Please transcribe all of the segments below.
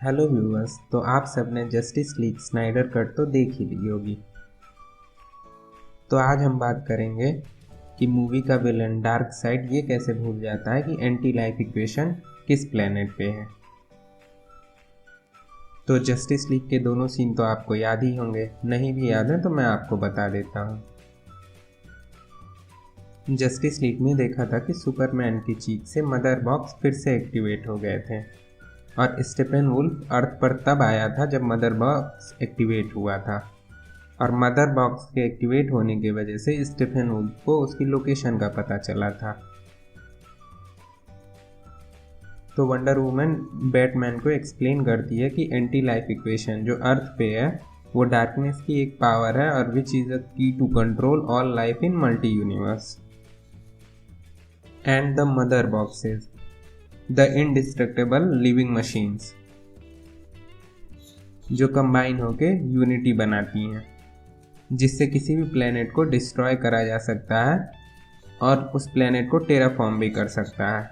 Hello viewers. तो आप सबने जस्टिस लीग स्नाइडर कट तो देख ही ली होगी। तो आज हम बात करेंगे कि मूवी का विलन डार्क साइड ये कैसे भूल जाता है कि एंटी लाइफ इक्वेशन किस प्लेनेट पे है। तो जस्टिस लीग के दोनों सीन तो आपको याद ही होंगे, नहीं भी याद है तो मैं आपको बता देता हूँ। जस्टिस लीग में देखा था कि सुपरमैन की चीख से मदर बॉक्स फिर से एक्टिवेट हो गए थे और स्टीफन वुल्फ अर्थ पर तब आया था जब मदर बॉक्स एक्टिवेट हुआ था, और मदर बॉक्स के एक्टिवेट होने की वजह से स्टीफन वुल्फ को उसकी लोकेशन का पता चला था। तो वंडर वुमन बैटमैन को एक्सप्लेन करती है कि एंटी लाइफ इक्वेशन जो अर्थ पे है वो डार्कनेस की एक पावर है और विच is a key to control all life in multi universe and the mother boxes the indestructible living machines जो कंबाइन होके यूनिटी बनाती हैं, जिससे किसी भी प्लेनेट को डिस्ट्रॉय करा जा सकता है और उस प्लेनेट को टेराफॉर्म भी कर सकता है।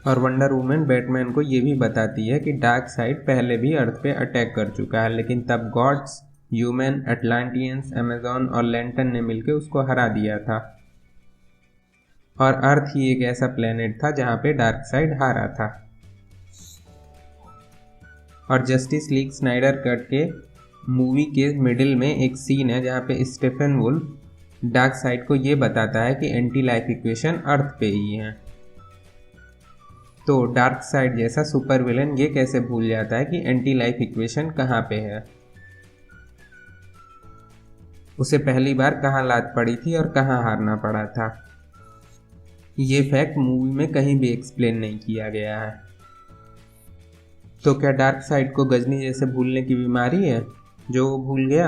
और वंडर वुमन बैटमैन को ये भी बताती है कि डार्क साइड पहले भी अर्थ पे अटैक कर चुका है, लेकिन तब गॉड्स, ह्यूमन, अटलांटियंस, अमेजोन और लैंटन ने मिलकर उसको हरा दिया था, और अर्थ ही एक ऐसा प्लेनेट था जहाँ पे डार्क साइड हारा था। और जस्टिस लीग स्नाइडर कट के मूवी के मिडिल में एक सीन है जहाँ पे स्टीफन वुल्फ डार्क साइड को ये बताता है कि एंटी लाइफ इक्वेशन अर्थ पे ही है। तो डार्क साइड जैसा सुपर विलन ये कैसे भूल जाता है कि एंटी लाइफ इक्वेशन कहाँ पे है, उसे पहली बार कहाँ लात पड़ी थी और कहाँ हारना पड़ा था। ये फैक्ट मूवी में कहीं भी एक्सप्लेन नहीं किया गया है। तो क्या डार्क साइड को गजनी जैसे भूलने की बीमारी है जो वो भूल गया?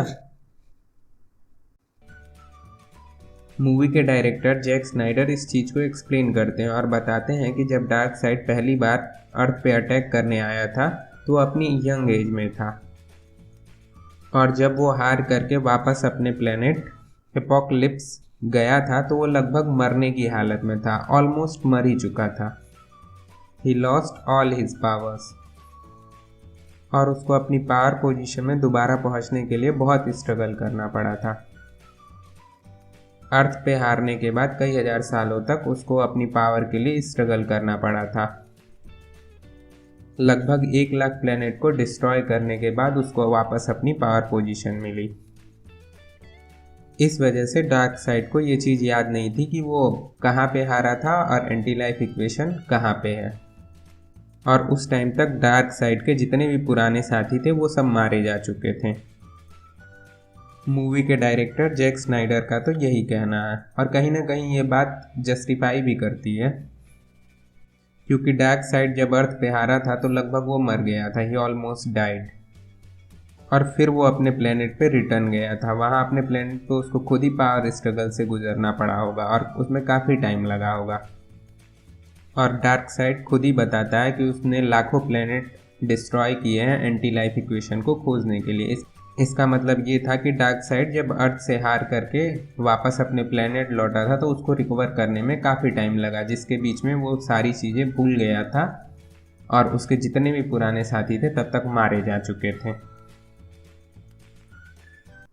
मूवी के डायरेक्टर जैक स्नाइडर इस चीज़ को एक्सप्लेन करते हैं और बताते हैं कि जब डार्क साइड पहली बार अर्थ पे अटैक करने आया था तो वो अपनी यंग एज में था, और जब वो हार करके वापस अपने प्लेनेट एपोकलिप्स गया था तो वो लगभग मरने की हालत में था, ऑलमोस्ट मर ही चुका था। He lost all his powers, और उसको अपनी पावर पोजीशन में दोबारा पहुंचने के लिए बहुत स्ट्रगल करना पड़ा था। अर्थ पे हारने के बाद कई हजार सालों तक उसको अपनी पावर के लिए स्ट्रगल करना पड़ा था। लगभग 1 लाख प्लेनेट को डिस्ट्रॉय करने के बाद उसको वापस अपनी पावर पोजीशन मिली। इस वजह से डार्क साइड को ये चीज़ याद नहीं थी कि वो कहाँ पे हारा था और एंटी लाइफ इक्वेशन कहाँ पे है। और उस टाइम तक डार्क साइड के जितने भी पुराने साथी थे वो सब मारे जा चुके थे। मूवी के डायरेक्टर जैक स्नाइडर का तो यही कहना है, और कहीं ना कहीं ये बात जस्टिफाई भी करती है, क्योंकि डार्क साइड जब अर्थ पे हारा था तो लगभग वो मर गया था, ही ऑलमोस्ट डाइड। और फिर वो अपने प्लेनेट पे रिटर्न गया था। वहाँ अपने प्लेनेट पे उसको खुद ही पावर स्ट्रगल से गुजरना पड़ा होगा और उसमें काफ़ी टाइम लगा होगा। और डार्क साइड खुद ही बताता है कि उसने लाखों प्लेनेट डिस्ट्रॉय किए हैं एंटी लाइफ इक्वेशन को खोजने के लिए। इसका मतलब ये था कि डार्क साइड जब अर्थ से हार करके वापस अपने प्लेनेट लौटा था तो उसको रिकवर करने में काफ़ी टाइम लगा, जिसके बीच में वो सारी चीज़ें भूल गया था और उसके जितने भी पुराने साथी थे तब तक मारे जा चुके थे।